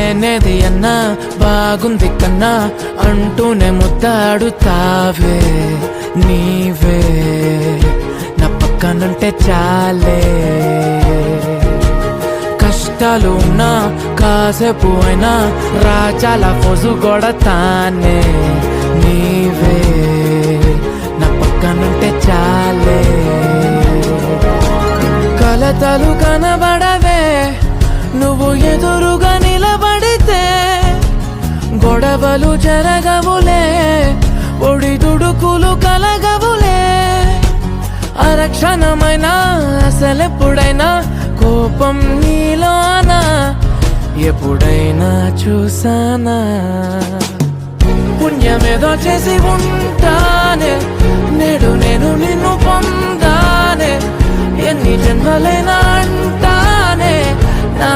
లేనేది అన్నా బాగుంది కన్నా అంటూనే ముద్దాడుతావే నీవే నా పక్కనుంటే చాలే కష్టాలు ఉన్నా కాసేపు అయినా రాజాల ఫోజు కొడతానే నీవే నా పక్కనుంటే చాలే కలతలు కనబడవే నువ్వు ఎదురుగా నిలబడితే గొడవలు జరగవులే ఒడిదుడుకులు కలగవులే అరక్షణమైనా అసలెప్పుడైనా కోపం నీలోనా ఎప్పుడైనా చూసానా పుణ్యమేదో చేసి ఉంటానే నేడు నేను నిన్ను పొందానే ఎన్ని జన్మలైనా అంటానే నా